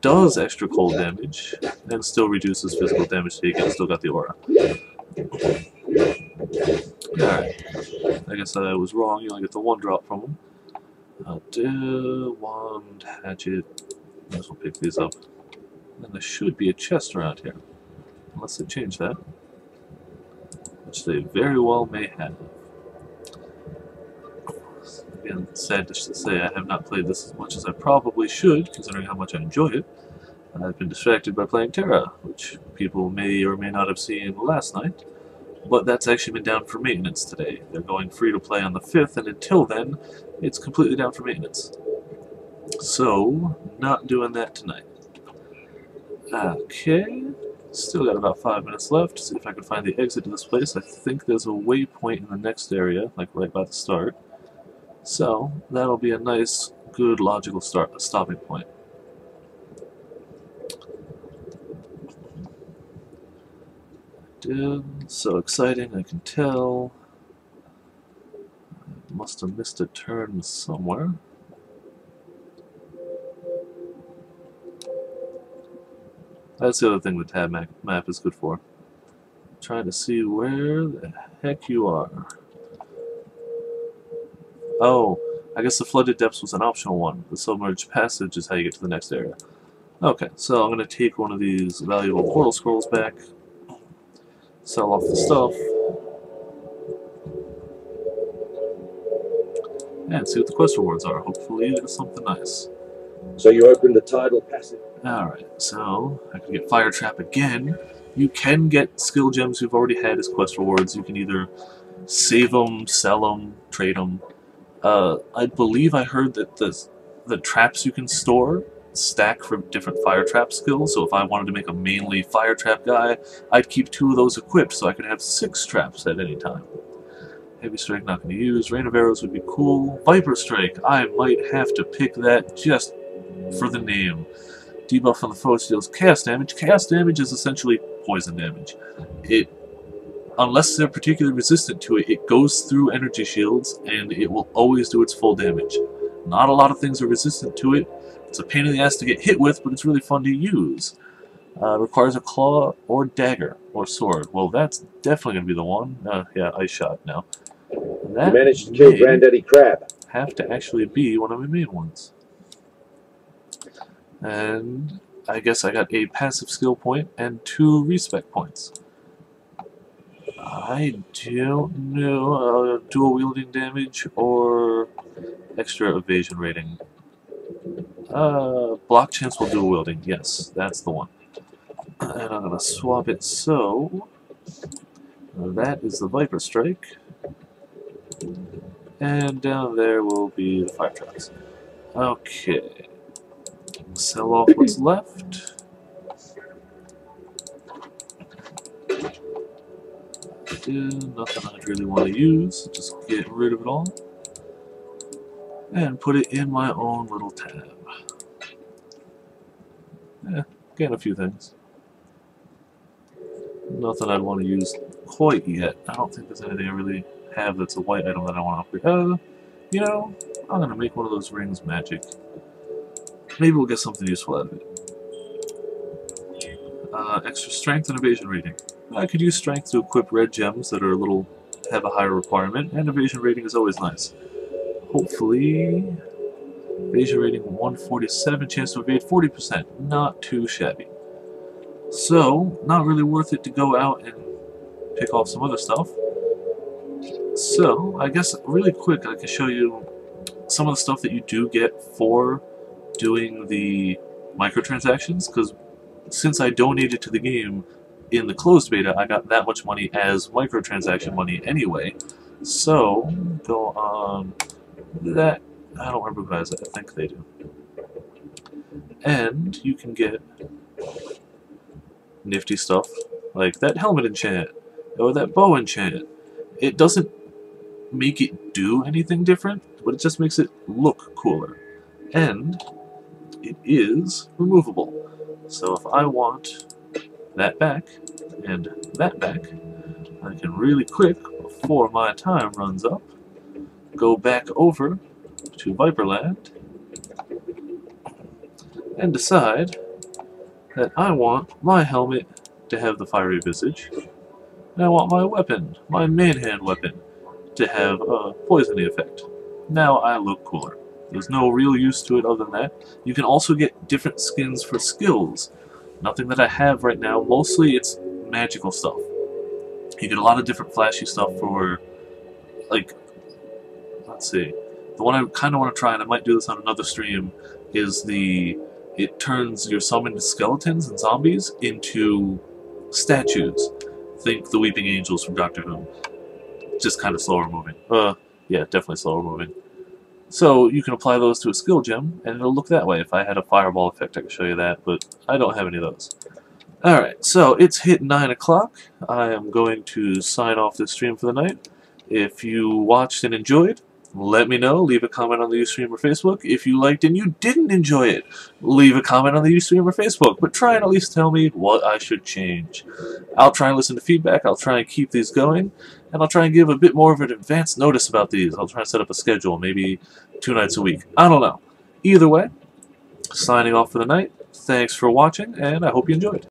does extra cold damage, and still reduces physical damage taken, still got the aura. Alright, I guess I was wrong, you only get the 1 drop from him. Wand, hatchet, might as well pick these up. And there should be a chest around here, unless they change that. which they very well may have. Again, sad to say I have not played this as much as I probably should, considering how much I enjoy it. I've been distracted by playing Terra, which people may or may not have seen last night, but that's actually been down for maintenance today. They're going free to play on the 5th, and until then, it's completely down for maintenance. So, not doing that tonight. Okay, still got about 5 minutes left. See if I can find the exit to this place. I think there's a waypoint in the next area, like right by the start. So, that'll be a nice, good, logical stopping point. So exciting, I can tell. I must have missed a turn somewhere. That's the other thing the tab map is good for. Trying to see where the heck you are. Oh, I guess the flooded depths was an optional one. The submerged passage is how you get to the next area. Okay, so I'm going to take one of these valuable portal scrolls back. Sell off the stuff, and see what the quest rewards are. Hopefully there's something nice. So you opened the tidal passage. Alright, so I can get Fire Trap again. You can get skill gems you've already had as quest rewards. You can either save them, sell them, trade them. I believe I heard that the traps you can store stack for different fire trap skills, so if I wanted to make a mainly fire trap guy, I'd keep 2 of those equipped so I could have 6 traps at any time. Heavy Strike not going to use. Rain of Arrows would be cool. Viper Strike, I might have to pick that just for the name. Debuff on the foe deals chaos damage. Chaos damage is essentially poison damage. Unless they're particularly resistant to it, it goes through energy shields and it will always do its full damage. Not a lot of things are resistant to it. It's a pain in the ass to get hit with, but it's really fun to use. Requires a claw or dagger or sword. Well, that's definitely going to be the one. Yeah, Ice Shot now. That you managed to kill Granddaddy Crab. Have to actually be one of my main ones. And I guess I got a passive skill point and 2 respec points. I don't know. Dual wielding damage or extra evasion rating. Block chance will dual wielding. Yes, that's the one. And I'm going to swap it so that is the Viper Strike. And down there will be the Fire Traps. Okay. Sell off what's left. Nothing I'd really want to use. Just get rid of it all. And put it in my own little tab. Yeah, getting a few things. Nothing I'd want to use quite yet. I don't think there's anything I really have that's a white item that I want to upgrade. You know, I'm going to make one of those rings magic. Maybe we'll get something useful out of it. Extra strength and evasion rating. I could use strength to equip red gems that are have a higher requirement, and evasion rating is always nice. Hopefully, evasion rating 147, chance to evade 40%. Not too shabby. So, not really worth it to go out and pick off some other stuff. So, I guess really quick I can show you some of the stuff that you do get for doing the microtransactions, because since I donated to the game in the closed beta, I got that much money as microtransaction money anyway. So, go on that. I don't remember who has it. I think they do. And you can get nifty stuff like that helmet enchant or that bow enchant. It doesn't make it do anything different, but it just makes it look cooler. And it is removable. So if I want that back and that back, I can really quick, before my time runs up, go back over to Viperland and decide that I want my helmet to have the fiery visage, and I want my weapon, my main hand weapon, to have a poisoning effect. Now I look cooler. There's no real use to it other than that. You can also get different skins for skills. Nothing that I have right now. Mostly it's magical stuff. You get a lot of different flashy stuff for, like, let's see. The one I kind of want to try, and I might do this on another stream, is it turns your summoned skeletons and zombies into statues. Think the Weeping Angels from Doctor Who. Just kind of slower moving. Yeah, definitely slower moving. So you can apply those to a skill gem, and it'll look that way. If I had a fireball effect, I could show you that, but I don't have any of those. Alright, so it's hit 9 o'clock. I am going to sign off this stream for the night. If you watched and enjoyed, let me know. Leave a comment on the Ustream or Facebook. If you liked and you didn't enjoy it, leave a comment on the Ustream or Facebook. But try and at least tell me what I should change. I'll try and listen to feedback. I'll try and keep these going. And I'll try and give a bit more of an advance notice about these. I'll try and set up a schedule, maybe 2 nights a week. I don't know. Either way, signing off for the night. Thanks for watching, and I hope you enjoyed.